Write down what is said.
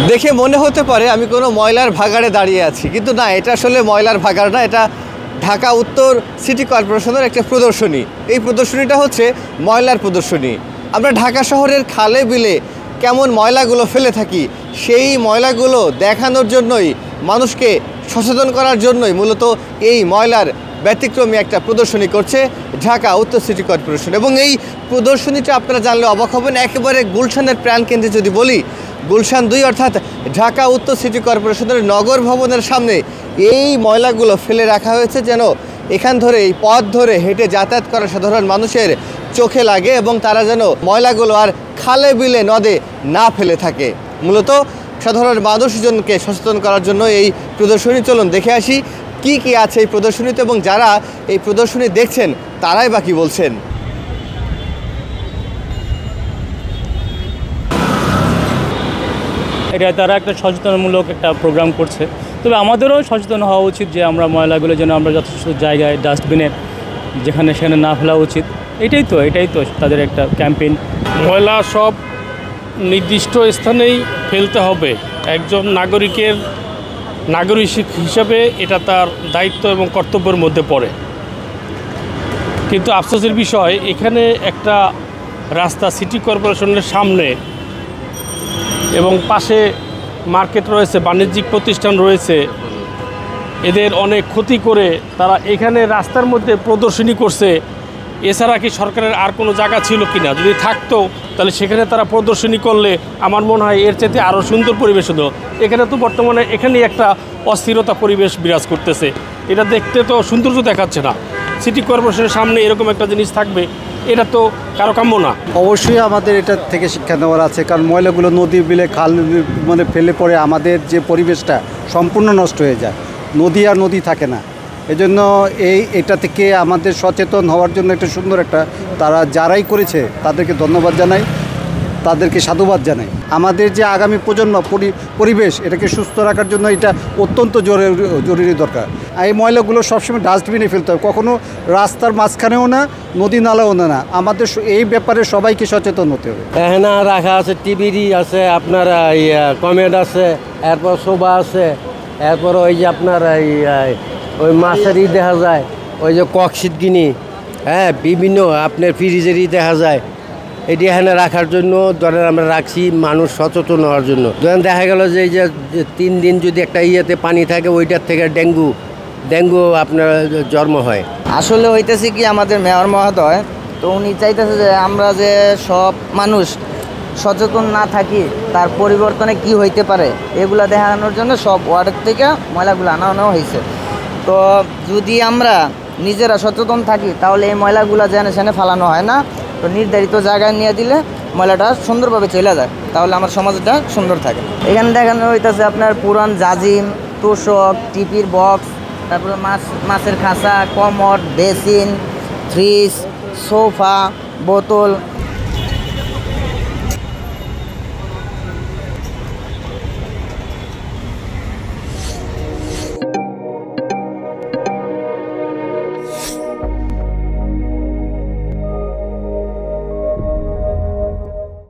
দেখে মনে হতে পারে আমি কোনো ময়লার ভাগাড়ে দাঁড়িয়ে আছি, কিন্তু না, এটা আসলে ময়লার ভাগাড় না, এটা ঢাকা উত্তর সিটি কর্পোরেশনের একটা প্রদর্শনী। এই প্রদর্শনীটা হচ্ছে ময়লার প্রদর্শনী। আমরা ঢাকা শহরের খালে বিলে কেমন ময়লাগুলো ফেলে থাকি, সেই ময়লাগুলো দেখানোর জন্যই, মানুষকে সচেতন করার জন্যই মূলত এই ময়লার ব্যতিক্রমী একটা প্রদর্শনী করছে ঢাকা উত্তর সিটি কর্পোরেশন। এবং এই প্রদর্শনীটা আপনারা জানলে অবাক হবেন, একেবারে গুলশানের প্রাণকেন্দ্রে যদি বলি, গুলশান 2 অর্থাৎ ঢাকা উত্তর সিটি কর্পোরেশনের নগর ভবনের সামনে এই ময়লাগুলো ফেলে রাখা হয়েছে যেন এখান ধরে, এই পথ ধরে হেঁটে যাতায়াত করা সাধারণ মানুষের চোখে লাগে এবং তারা যেন ময়লাগুলো আর খালে বিলে নদে না ফেলে থাকে। মূলত সাধারণ মানুষজনকে সচেতন করার জন্য এই প্রদর্শনী। চলুন দেখে আসি কি কি আছে এই প্রদর্শনীতে এবং যারা এই প্রদর্শনী দেখছেন তারাই বা কি বলছেন। এটা তারা একটা সচেতনমূলক একটা প্রোগ্রাম করছে, তবে আমাদেরও সচেতন হওয়া উচিত যে আমরা ময়লাগুলো যেন আমরা যথেষ্ট জায়গায় ডাস্টবিনে যেখানে সেখানে না ফেলা উচিত। এটাই তো তাদের একটা ক্যাম্পেইন। ময়লা সব নির্দিষ্ট স্থানেই ফেলতে হবে। একজন নাগরিক হিসাবে এটা তার দায়িত্ব এবং কর্তব্যের মধ্যে পড়ে। কিন্তু আফসোসের বিষয়, এখানে একটা রাস্তা সিটি কর্পোরেশনের সামনে এবং পাশে মার্কেট রয়েছে, বাণিজ্যিক প্রতিষ্ঠান রয়েছে, এদের অনেক ক্ষতি করে তারা এখানে রাস্তার মধ্যে প্রদর্শনী করছে। এছাড়া কি সরকারের আর কোনো জায়গা ছিল কি না? যদি থাকতো তাহলে সেখানে তারা প্রদর্শনী করলে আমার মনে হয় এর চাইতে আরও সুন্দর পরিবেশ হতো। এখানে তো বর্তমানে এখানেই একটা অস্থিরতা পরিবেশ বিরাজ করতেছে, এটা দেখতে তো সৌন্দর্য দেখাচ্ছে না। সিটি কর্পোরেশনের সামনে এরকম একটা জিনিস থাকবে, এটা তো কারো কাম্য না। অবশ্যই আমাদের এটা থেকে শিক্ষা নেওয়ার আছে, কারণ ময়লাগুলো নদী বিলে খাল মানে ফেলে পড়ে আমাদের যে পরিবেশটা সম্পূর্ণ নষ্ট হয়ে যায়, নদী আর নদী থাকে না। এজন্য এটা থেকে আমাদের সচেতন হওয়ার জন্য একটা সুন্দর একটা, তারা যারাই করেছে তাদেরকে ধন্যবাদ জানাই, তাদেরকে সাধুবাদ জানাই। আমাদের যে আগামী প্রজন্ম পরিবেশ, এটাকে সুস্থ রাখার জন্য এটা অত্যন্ত জরুরি দরকার। এই ময়লাগুলো সবসময় ডাস্টবিনে ফেলতে হবে, কখনো রাস্তার মাঝখানেও না, নদী নালাও না। আমাদের এই ব্যাপারে সবাইকে সচেতন হতে হবে। এখানে রাখা আছে টিভিডি আছে, আপনার কমেড আছে, এরপর শোভা আছে, এরপর ওই যে আপনার ওই মাছেরই দেখা যায়, ওই যে ককশিটগিনি, হ্যাঁ, বিভিন্ন আপনার ফ্রিজেরই দেখা যায়। এটি এখানে রাখার জন্য ধরেন আমরা রাখছি মানুষ সচেতন হওয়ার জন্য। ধরেন দেখা গেল যে এই যে 3 দিন যদি একটা ইয়েতে পানি থাকে, ওইটার থেকে ডেঙ্গু আপনার জন্ম হয়। আসলে হইতেছে কি, আমাদের মেয়র মহোদয় তো উনি চাইতেছে যে আমরা যে সব মানুষ সচেতন না থাকি, তার পরিবর্তনে কি হইতে পারে এগুলা দেখানোর জন্য সব ওয়ার্ডের থেকে ময়লাগুলো আনানো হয়েছে। তো যদি আমরা নিজেরা সচেতন থাকি তাহলে এই ময়লাগুলো যেন সেখানে ফেলানো হয় না, তো নির্ধারিত জায়গায় নিয়ে দিলে ময়লাটা সুন্দরভাবে চলে যায়, তাহলে আমার সমাজটা সুন্দর থাকে। এখানে দেখানো হইতেছে আপনার পুরান জাজিম, তোষক, টিপির বক্স, তারপরে মাছের খাঁচা, কমোড, বেসিন, ফ্রিজ, সোফা, বোতল,